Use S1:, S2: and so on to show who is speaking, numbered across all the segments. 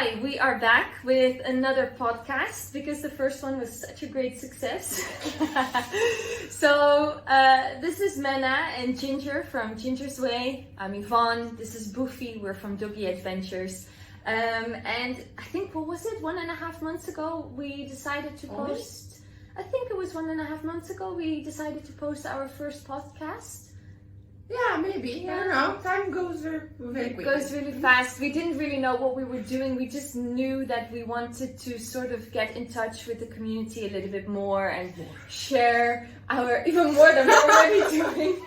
S1: Hi, we are back with another podcast because the first one was such a great success. This is Mena and Ginger from Ginger's Way. I'm Yvonne. This is Boofy. We're from Doggy Adventures. And I think, what was it? 1.5 months ago, we decided to post. I think it was 1.5 months ago we decided to post our first podcast.
S2: Yeah, maybe. Yeah. I don't know. Time goes very quickly.
S1: It goes really fast. We didn't really know what we were doing. We just knew that we wanted to sort of get in touch with the community a little bit more and share our, even more than we're already doing.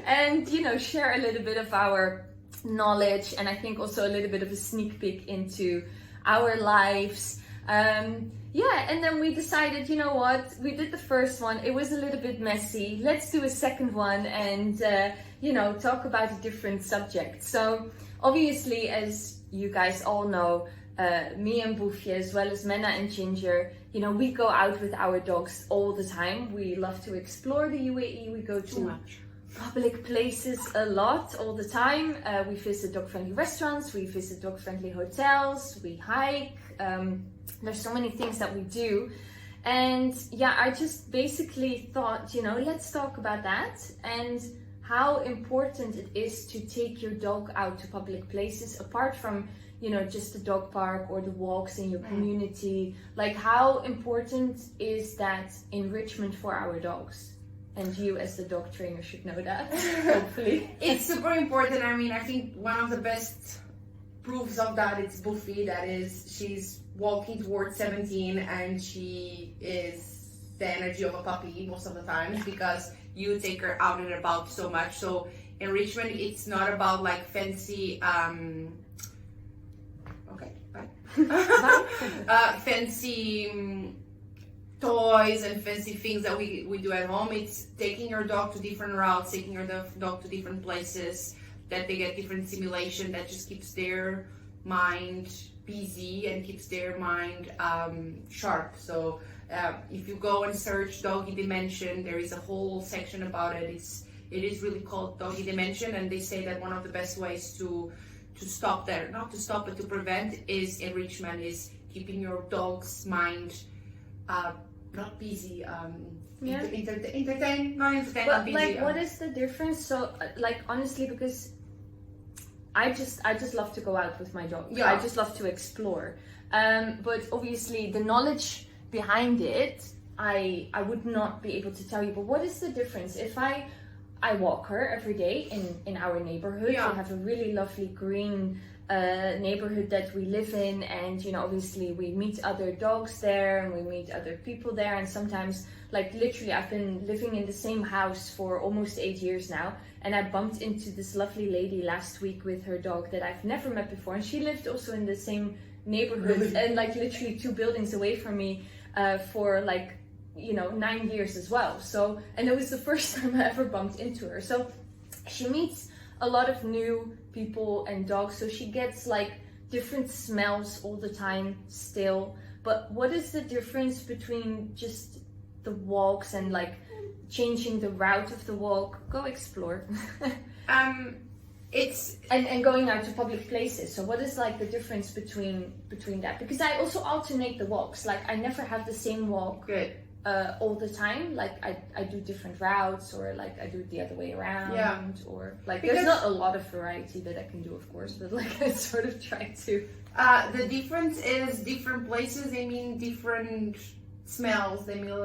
S1: And, share a little bit of our knowledge, and I think also a little bit of a sneak peek into our lives. And then we decided, you know what, we did the first one, it was a little bit messy, let's do a second one and, talk about a different subject. So obviously, as you guys all know, me and Boefje, as well as Mena and Ginger, we go out with our dogs all the time. We love to explore the UAE, we go to public places a lot, all the time. We visit dog-friendly restaurants, we visit dog-friendly hotels, we hike. There's so many things that we do. And I just basically thought, let's talk about that and how important it is to take your dog out to public places, apart from, just the dog park or the walks in your community. Like, how important is that enrichment for our dogs? And you as the dog trainer should know that, hopefully.
S2: It's super important. I mean, I think one of the best proofs of that is Boofy. That is, she's walking towards 17 and she is the energy of a puppy most of the times because you take her out and about so much. So enrichment, it's not about like fancy fancy toys and fancy things that we do at home. It's taking your dog to different routes, taking your dog to different places, that they get different stimulation that just keeps their mind busy and keeps their mind sharp. So if you go and search doggy dimension, there is a whole section about it. It is really called doggy dimension, and they say that one of the best ways to stop that, not to stop but to prevent, is enrichment, is keeping your dog's mind not busy, entertain, not busy.
S1: Like, what is the difference? So, honestly, because I just love to go out with my dog.
S2: Yeah.
S1: I just love to explore. But obviously, the knowledge behind it, I would not be able to tell you. But what is the difference if I walk her every day in our neighborhood?
S2: Yeah.
S1: We have a really lovely green neighborhood that we live in, and obviously we meet other dogs there and we meet other people there, and sometimes, like, literally I've been living in the same house for almost 8 years now, and I bumped into this lovely lady last week with her dog that I've never met before, and she lived also in the same neighborhood. Really? And like literally 2 buildings away from me for 9 years as well. So, and it was the first time I ever bumped into her. So she meets a lot of new people and dogs, so she gets like different smells all the time still. But what is the difference between just the walks and like changing the route of the walk? Go explore.
S2: It's
S1: and going out to public places. So what is like the difference between that? Because I also alternate the walks. Like, I never have the same walk.
S2: Good.
S1: All the time. Like, I do different routes, or like I do it the other way around.
S2: Yeah.
S1: Or like, there's not a lot of variety that I can do, of course, but like I sort of try to.
S2: The difference is different places, they mean different smells. They mean,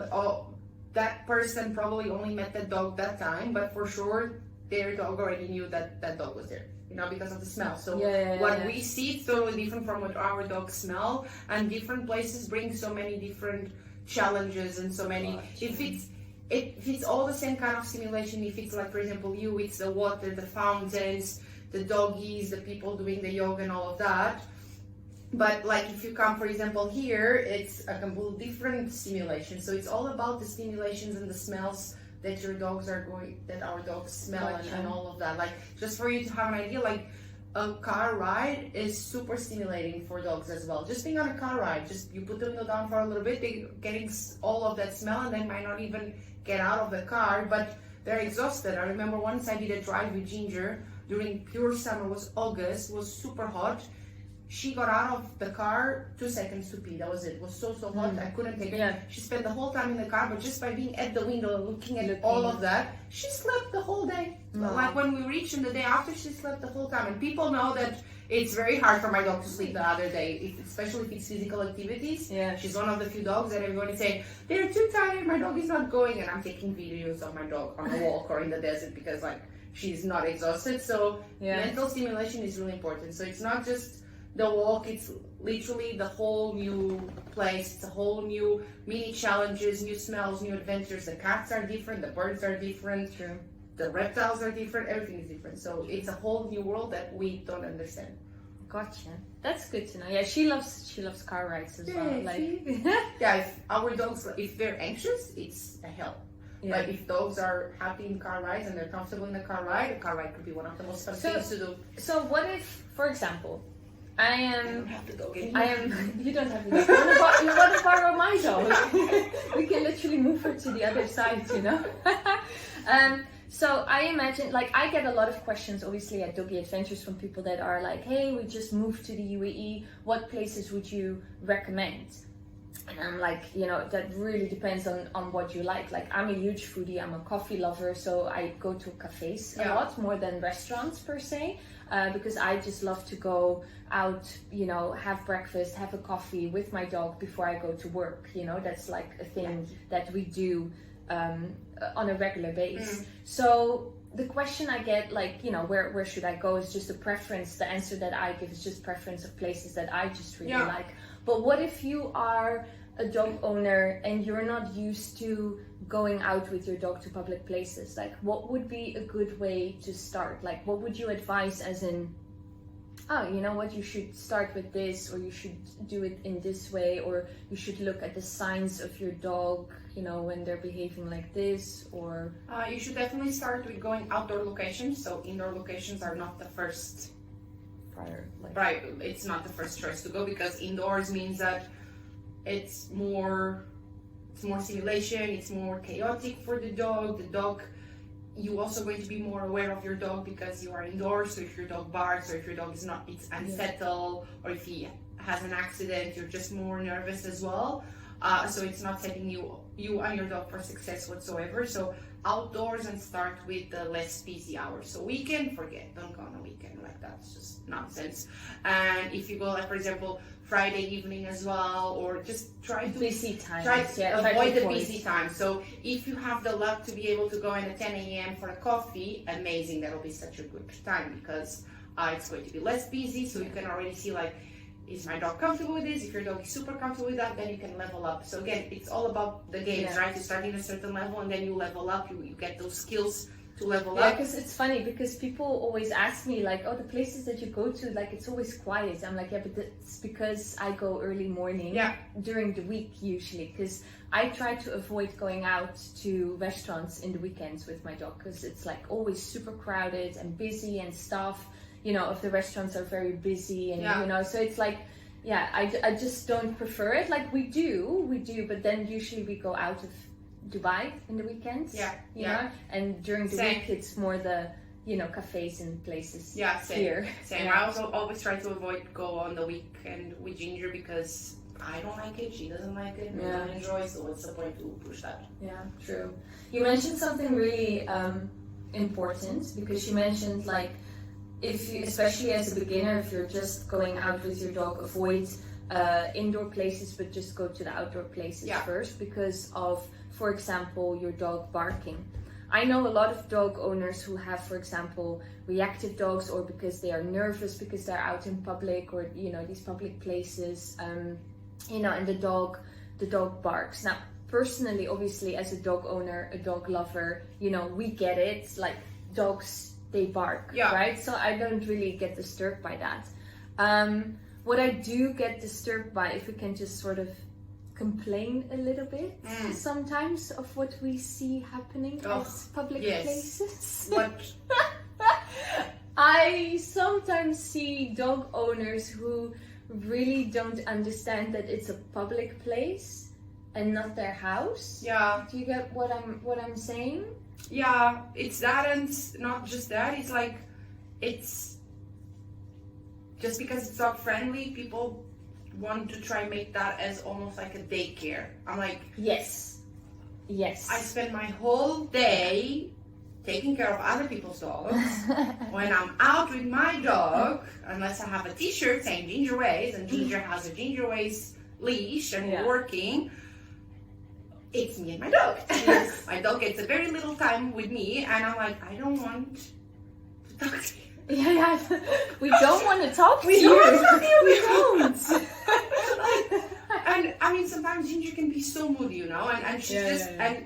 S2: that person probably only met that dog that time, but for sure their dog already knew that dog was there, because of the smell. So what we see is totally different from what our dogs smell, and different places bring so many different challenges and so many. If it's all the same kind of stimulation, if it's like, for example, it's the water, the fountains, the doggies, the people doing the yoga and all of that. But like, if you come, for example, here, it's a completely different stimulation. So it's all about the stimulations and the smells that our dogs smell, and all of that. Like, just for you to have an idea, like, a car ride is super stimulating for dogs as well. Just being on a car ride, just you put the window down for a little bit, they're getting all of that smell, and they might not even get out of the car, but they're exhausted. I remember once I did a drive with Ginger during pure summer, was August, was super hot. she got out of the car 2 seconds to pee. That was it. It was so hot. I couldn't take it.
S1: Yeah.
S2: She spent the whole time in the car, but just by being at the window and looking at all of that, she slept the whole day. Like when we reached in the day after, she slept the whole time. And people know that it's very hard for my dog to sleep the other day, especially if it's physical activities.
S1: Yeah.
S2: She's one of the few dogs that everyone is saying, they're too tired, my dog is not going. And I'm taking videos of my dog on a walk or in the desert because like she's not exhausted. So mental stimulation is really important. So it's not just the walk, it's literally the whole new place. It's a whole new mini challenges, new smells, new adventures. The cats are different, the birds are different.
S1: True.
S2: The reptiles are different, everything is different. So it's a whole new world that we don't understand.
S1: Gotcha. That's good to know. Yeah, she loves car rides as well. Like
S2: yeah, if our dogs, if they're anxious, it's a hell.
S1: Yeah.
S2: Like if dogs are happy in car rides and they're comfortable in the car ride could be one of the most fun things to do.
S1: So what if, for example, I
S2: don't have the dog
S1: I am. You don't have the dog. You want to borrow my dog? We can literally move her to the other side, you know. So I imagine, like, I get a lot of questions, obviously, at Doggy Adventures from people that are like, "Hey, we just moved to the UAE. What places would you recommend?" And I'm like, you know, that really depends on what you like. Like, I'm a huge foodie. I'm a coffee lover, so I go to cafes a lot more than restaurants per se. Because I just love to go out, you know, have breakfast, have a coffee with my dog before I go to work. You know, that's like a thing that we do on a regular basis. So the question I get, like, you know, where should I go is just a preference. The answer that I give is just preference of places that I just really like. But what if you are a dog owner and you're not used to going out with your dog to public places? Like, what would be a good way to start? Like, what would you advise as in, oh, you know what, you should start with this, or you should do it in this way, or you should look at the signs of your dog, you know, when they're behaving like this, or...
S2: You should definitely start with going outdoor locations. So indoor locations are not the first... Right, it's not the first choice to go, because indoors means that it's more stimulation, it's more chaotic for the dog. You also going to be more aware of your dog because you are indoors. So if your dog barks, or if your dog is not, it's unsettled, or if he has an accident, you're just more nervous as well. So it's not setting you and your dog for success whatsoever. So outdoors, and start with the less busy hours. So weekend, forget, don't go on a weekend, like that's just nonsense. And if you go, like, for example, Friday evening as well, or just try to
S1: busy times.
S2: Avoid the busy time. So if you have the luck to be able to go in at 10 a.m. for a coffee, amazing, that'll be such a good time, because it's going to be less busy. So you can already see, like, is my dog comfortable with this? If your dog is super comfortable with that, then you can level up. So again, it's all about the games, right? You start in a certain level and then you level up. You get those skills to level up.
S1: Yeah, because it's funny, because people always ask me, like, oh, the places that you go to, like, it's always quiet. I'm like, yeah, but it's because I go early morning during the week usually, because I try to avoid going out to restaurants in the weekends with my dog, because it's like always super crowded and busy and stuff. You know, if the restaurants are very busy, and you know, so it's like, I just don't prefer it. Like, we do, but then usually we go out of Dubai in the weekends, you know, and during the week it's more the, you know, cafes and places here.
S2: Same. I also always try to avoid go on the weekend with Ginger, because I don't like it, she doesn't like it, we don't enjoy, so what's the point to push that?
S1: Yeah, true. You mentioned something really important, because you mentioned, like, if you, especially as a beginner, if you're just going out with your dog, avoid indoor places, but just go to the outdoor places first, because of, for example, your dog barking. I know a lot of dog owners who have, for example, reactive dogs, or because they are nervous because they're out in public, or, you know, these public places, you know, and the dog barks. Now, personally, obviously, as a dog owner, a dog lover, you know, we get it. Like, dogs, they bark, right? So I don't really get disturbed by that. What I do get disturbed by, if we can just sort of complain a little bit sometimes of what we see happening at public places.
S2: What?
S1: I sometimes see dog owners who really don't understand that it's a public place and not their house.
S2: Yeah.
S1: Do you get what I'm saying?
S2: Yeah, it's that, and not just that. It's like, it's just because it's dog friendly, people want to try and make that as almost like a daycare. I'm like,
S1: yes,
S2: I spend my whole day taking care of other people's dogs. When I'm out with my dog, unless I have a t-shirt saying Ginger Ways, and Ginger has a Ginger Ways leash and we're working, it's me and my dog.
S1: Yes.
S2: My dog gets a very little time with me, and I'm like, I don't want to talk to you.
S1: Yeah, we don't want to talk to
S2: We
S1: you.
S2: don't want to talk to you.
S1: We don't.
S2: And I mean, sometimes Ginger can be so moody, you know, and she's just
S1: yeah.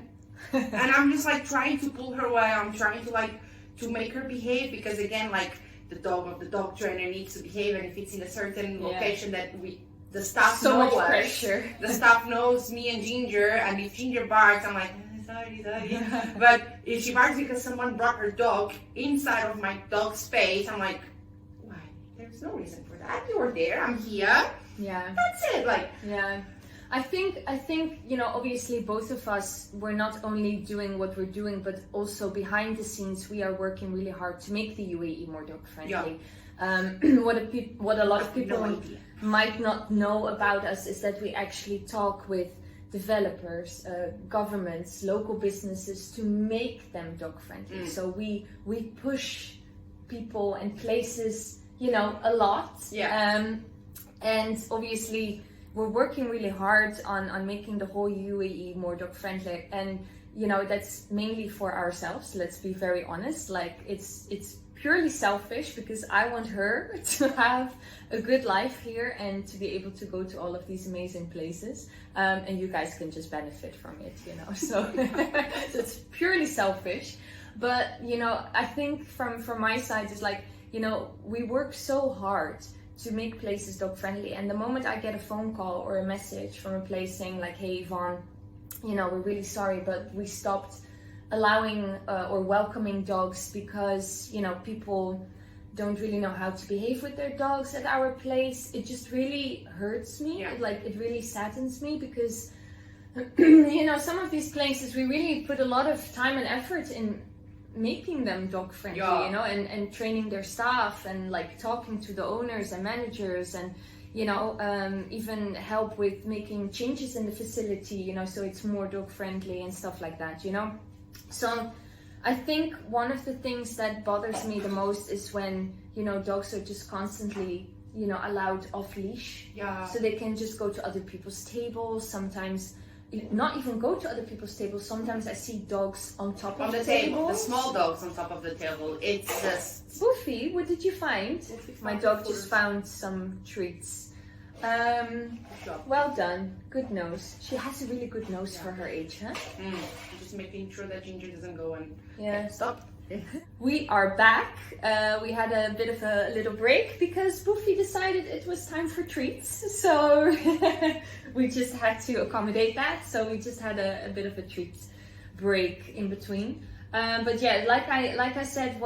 S2: and I'm just like trying to pull her away. I'm trying to like to make her behave, because again, like the dog trainer needs to behave, and if it's in a certain location that the staff
S1: so
S2: know
S1: much
S2: us,
S1: pressure.
S2: the staff knows me and Ginger, and if Ginger barks, I'm like, sorry. But if she barks because someone brought her dog inside of my dog's space, I'm like, why? There's no reason for that. You're there. I'm here.
S1: Yeah.
S2: That's it. Like,
S1: yeah. I think, you know, obviously both of us, we're not only doing what we're doing, but also behind the scenes, we are working really hard to make the UAE more dog friendly. What a lot of people might not know about us is that we actually talk with developers, governments, local businesses to make them dog friendly. So we push people and places, you know, a lot. And obviously we're working really hard on making the whole UAE more dog friendly, and you know, that's mainly for ourselves. Let's be very honest. Like it's purely selfish, because I want her to have a good life here and to be able to go to all of these amazing places, and you guys can just benefit from it, you know. So, so it's purely selfish. But you know, I think from my side, it's like, you know, we work so hard to make places dog friendly, and the moment I get a phone call or a message from a place saying like, hey Yvonne, you know, we're really sorry, but we stopped allowing or welcoming dogs because, you know, people don't really know how to behave with their dogs at our place, it just really hurts me. It really saddens me, because you know, some of these places we really put a lot of time and effort in making them dog friendly, you know, and training their staff, and like talking to the owners and managers, and you know, even help with making changes in the facility, you know, so it's more dog friendly and stuff like that, you know. So I think one of the things that bothers me the most is when, you know, dogs are just constantly, you know, allowed off leash. So they can just go to other people's tables, sometimes not even go to other people's tables. Sometimes I see dogs on top of the table.
S2: The small dogs on top of the table. It's just...
S1: Boofy, what did you find? My dog just found some treats. Well done. Good nose. She has a really good nose for her age, huh?
S2: Just making sure that Ginger doesn't go and
S1: stop. We are back. We had a bit of a little break because Boofy decided it was time for treats. So we just had to accommodate that. So we just had a bit of a treats break in between. But yeah, like I said,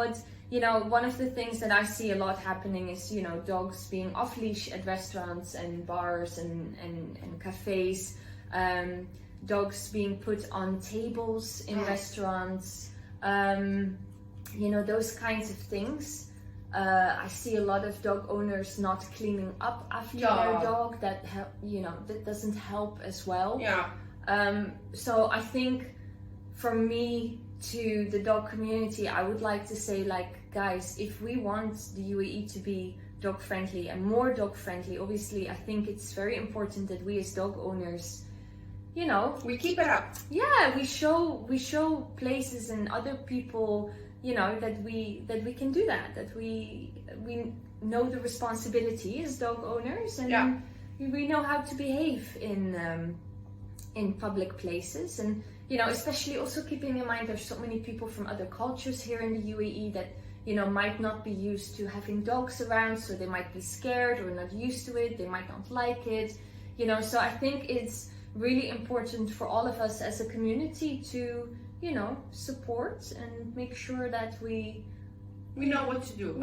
S1: you know, one of the things that I see a lot happening is, you know, dogs being off leash at restaurants and bars and cafes, dogs being put on tables in restaurants, you know, those kinds of things. I see a lot of dog owners not cleaning up after their dog. That that doesn't help as well. So I think from me to the dog community, I would like to say, like, guys, if we want the UAE to be dog friendly and more dog friendly, obviously I think it's very important that we as dog owners, you know,
S2: we keep it up.
S1: Yeah, we show places and other people, you know, that we can do that we know the responsibility as dog owners, and we know how to behave in public places. And you know, especially also keeping in mind there's so many people from other cultures here in the UAE that, you know, might not be used to having dogs around, so they might be scared or not used to it, they might not like it, you know. So I think it's really important for all of us as a community to, you know, support and make sure that we
S2: know what to do.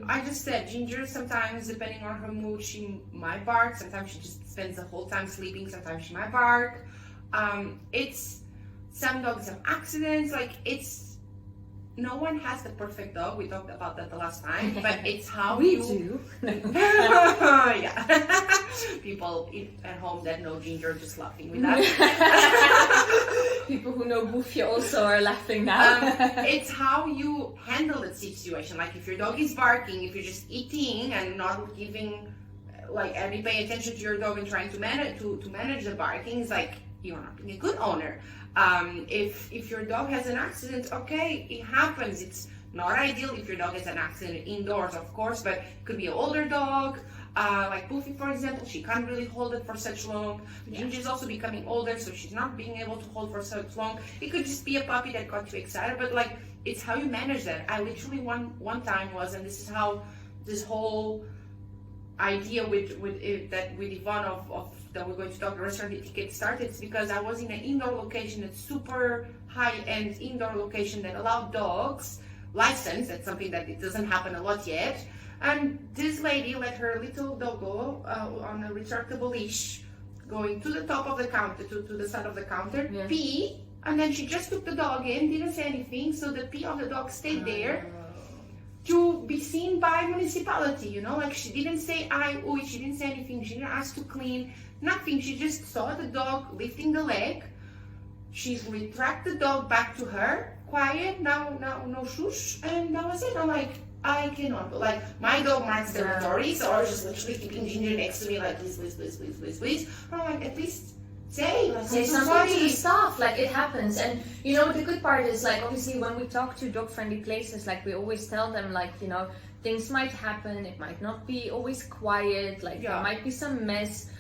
S2: I just said, Ginger, sometimes depending on her mood, she might bark. Sometimes she just spends the whole time sleeping. Sometimes she might bark. It's some dogs have accidents. Like, it's no one has the perfect dog. We talked about that the last time, but it's how
S1: We
S2: you
S1: do.
S2: yeah. People at home that know Ginger just laughing with that.
S1: People who know Boefje also are laughing now.
S2: It's how you handle the situation. Like if your dog is barking, if you're just eating and not giving, like, any paying attention to your dog and trying to manage the barking, it's like you're not being a good owner. If your dog has an accident, okay, it happens. It's not ideal if your dog has an accident indoors, of course, but it could be an older dog. Like Boofy, for example, she can't really hold it for such long. Ginger's also becoming older, so she's not being able to hold for such long. It could just be a puppy that got too excited, but like, it's how you manage that. I literally one time was, and this is how this whole idea with Yvonne of that we're going to talk the restaurant etiquette started. It's because I was in an indoor location, a super high-end indoor location that allowed dogs license. That's something that it doesn't happen a lot yet. And this lady let her little doggo on a retractable leash, going to the top of the counter, to the side of the counter, pee, and then she just took the dog in, didn't say anything, so the pee of the dog stayed there to be seen by municipality, you know, like she didn't say ooh, she didn't say anything, she didn't ask to clean, nothing. She just saw the dog lifting the leg, she retracted the dog back to her, quiet, now no shush, and that was it. I'm like, I cannot, like, my dog marks territory, so I was just literally keeping Ginger next to me, like, please. I'm like, at least say
S1: something to the staff, like, it happens. And you know, the good part is, like, obviously when we talk to dog friendly places, like, we always tell them, like, you know, things might happen, it might not be always quiet, like, there might be some mess,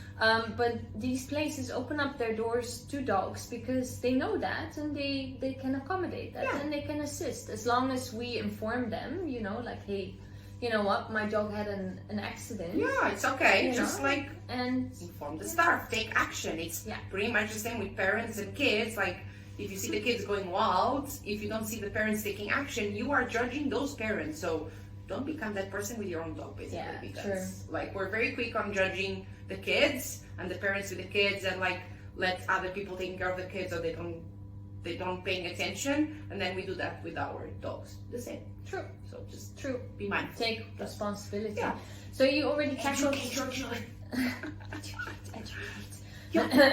S1: but these places open up their doors to dogs because they know that, and they can accommodate that, and they can assist, as long as we inform them, you know, like, hey, you know what, my dog had an accident.
S2: Yeah, it's okay.
S1: You
S2: just
S1: know?
S2: Like,
S1: and
S2: inform the staff, take action. It's pretty much the same with parents and kids. Like, if you see the kids going wild, if you don't see the parents taking action, you are judging those parents. So don't become that person with your own dog, basically. Because like, we're very quick on judging the kids and the parents with the kids, and like, let other people taking care of the kids, so they don't paying attention, and then we do that with our dogs. The same.
S1: True.
S2: So just
S1: be
S2: mindful.
S1: Take responsibility.
S2: Yeah.
S1: So you already tackled. Educate.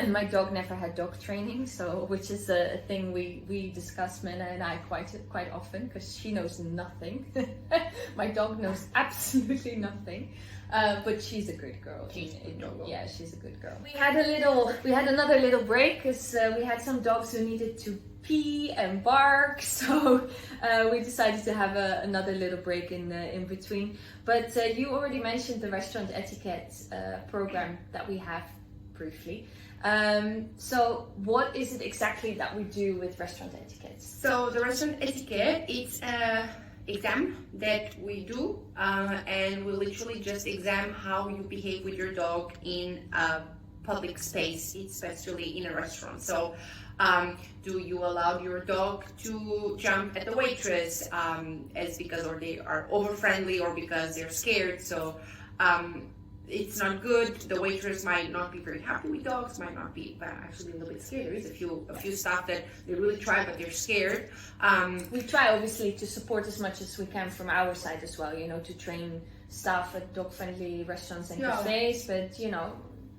S1: My dog never had dog training, so which is a thing we discuss, Mena and I, quite often, because she knows nothing. My dog knows absolutely nothing. But she's a good girl. She's a good girl. We had another little break because we had some dogs who needed to pee and bark, so we decided to have another little break in between. But you already mentioned the restaurant etiquette program that we have briefly. So what is it exactly that we do with restaurant etiquette?
S2: So the restaurant etiquette, it's exam that we do, and we literally just examine how you behave with your dog in a public space, especially in a restaurant. So do you allow your dog to jump at the waitress as because or they are over friendly or because they're scared? So it's not good. The waitress might not be very happy with dogs, might not be actually a little bit scared. There is a few staff that they really try, but they're scared.
S1: We try obviously to support as much as we can from our side as well, you know, to train staff at dog-friendly restaurants and cafes, but you know,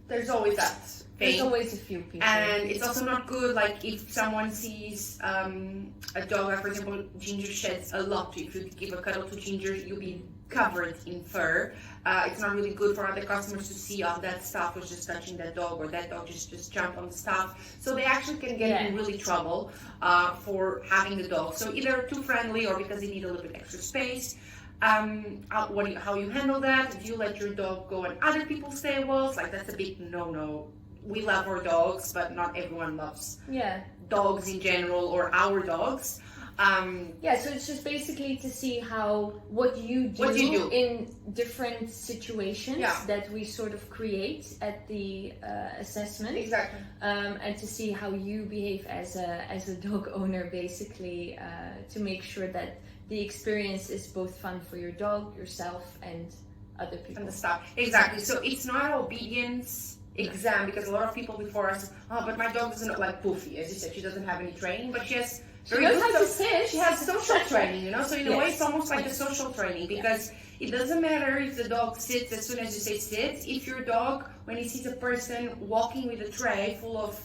S2: there's always that thing.
S1: There's always a few people.
S2: And it's also not good, like, if someone sees a dog, like, for example, Ginger sheds a lot. If you give a cuddle to Ginger, you'll be covered in fur. It's not really good for other customers to see that staff was just touching that dog, or that dog just jumped on the staff. So they actually can get in really trouble for having the dog. So either too friendly or because they need a little bit extra space. How you handle that? Do you let your dog go in other people's tables? Like, that's a big no-no. We love our dogs, but not everyone loves dogs in general, or our dogs.
S1: So it's just basically to see what you do in different situations that we sort of create at the assessment.
S2: Exactly.
S1: And to see how you behave as a dog owner, basically, to make sure that the experience is both fun for your dog, yourself, and other people.
S2: And the staff. Exactly. So it's not an obedience exam, because a lot of people before us, but my dog doesn't look like Poofy. As you said, she doesn't have any training, but she
S1: She knows how to sit.
S2: She has social training, you know, so in a way it's almost like a social training, because it doesn't matter if the dog sits as soon as you say sit. If your dog, when he sees a person walking with a tray full of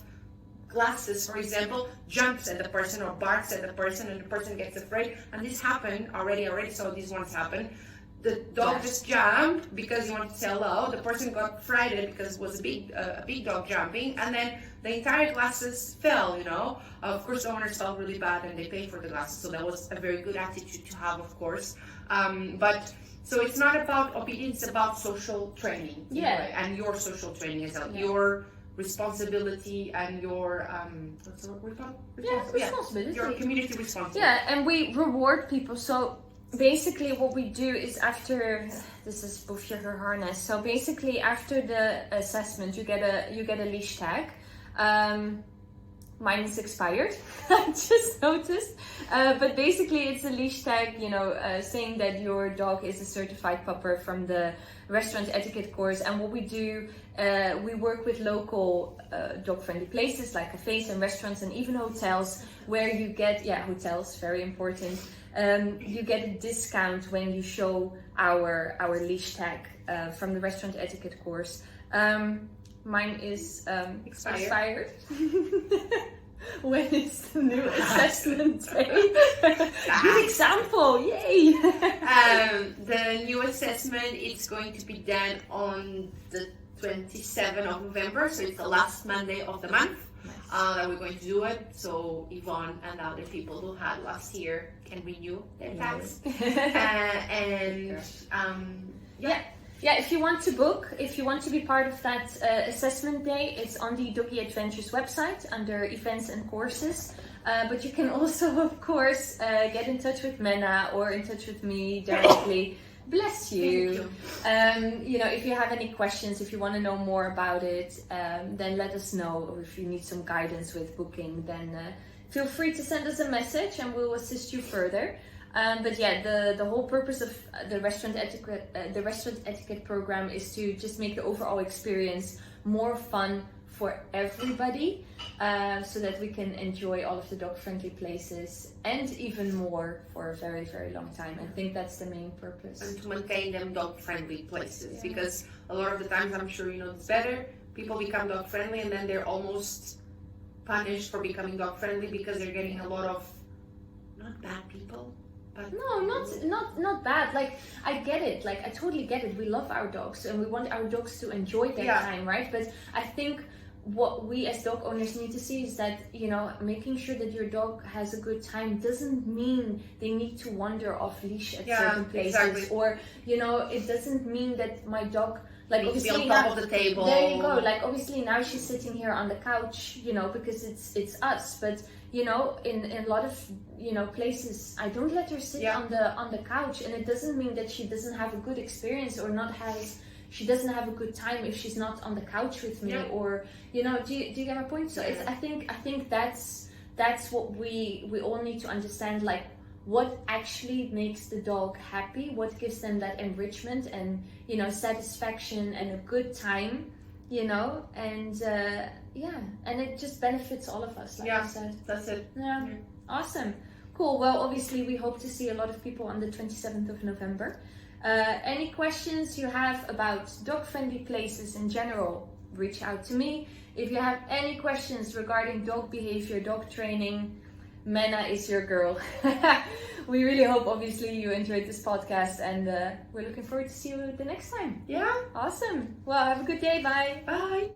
S2: glasses, for example, jumps at the person or barks at the person and the person gets afraid, and this happened already saw these ones happen. The dog just jumped because he wanted to say hello. The person got frightened because it was a big dog jumping, and then the entire glasses fell, you know. Of course, the owners felt really bad and they paid for the glasses, so that was a very good attitude to have, of course. But so it's not about obedience, it's about social training. And your social training as well. Your responsibility and your what's the word we call?
S1: Responsibility.
S2: Your community responsibility.
S1: Yeah, and we reward people. So basically what we do is after this is Buffje harness. So basically after the assessment you get a leash tag. Mine is expired. I just noticed. But basically it's a leash tag, you know, saying that your dog is a certified pupper from the restaurant etiquette course. And what we do, we work with local dog-friendly places like cafes and restaurants and even hotels where you get, hotels, very important. You get a discount when you show our leash tag from the restaurant etiquette course. Mine is expired. When is the new assessment day? Good example, yay!
S2: The new assessment is going to be done on the 27th of November, so it's the last Monday of the month. That we're going to do it, so Yvonne and the other people who had last year can renew their tags.
S1: Yeah, if you want to book, if you want to be part of that assessment day, it's on the Doggy Adventures website under events and courses. But you can also, of course, get in touch with Menna or in touch with me directly. Bless you. You know, if you have any questions, if you want to know more about it, then let us know. Or if you need some guidance with booking, then feel free to send us a message and we'll assist you further. But yeah, the whole purpose of the restaurant etiquette program is to just make the overall experience more fun for everybody, so that we can enjoy all of the dog-friendly places and even more for a very, very long time. I think that's the main purpose.
S2: And to maintain them dog-friendly places, because a lot of the times, I'm sure you know it's better, people become dog-friendly and then they're almost punished for becoming dog-friendly because they're getting a lot of, not bad people, but
S1: no, not bad. Like, I get it. Like, I totally get it. We love our dogs and we want our dogs to enjoy their time, right? But I think what we as dog owners need to see is that, you know, making sure that your dog has a good time doesn't mean they need to wander off leash at certain places.
S2: Exactly.
S1: Or, you know, it doesn't mean that my dog, like,
S2: needs to be
S1: obviously
S2: on top of the table.
S1: there you go. Like, obviously now she's sitting here on the couch, you know, because it's us. But you know, in a lot of, you know, places, I don't let her sit on the couch, and it doesn't mean that she doesn't have a good experience or she doesn't have a good time if she's not on the couch with me, or, you know, do you get my point? So it's, I think that's what we all need to understand, like, what actually makes the dog happy, what gives them that enrichment and, you know, satisfaction and a good time, you know, and and it just benefits all of us, like I said.
S2: That's it.
S1: Yeah. Awesome. Cool. Well, obviously we hope to see a lot of people on the 27th of November. Any questions you have about dog-friendly places in general, reach out to me. If you have any questions regarding dog behavior, dog training, Menna is your girl. We really hope, obviously, you enjoyed this podcast, and we're looking forward to see you the next time.
S2: Yeah.
S1: Awesome. Well, have a good day. Bye.
S2: Bye.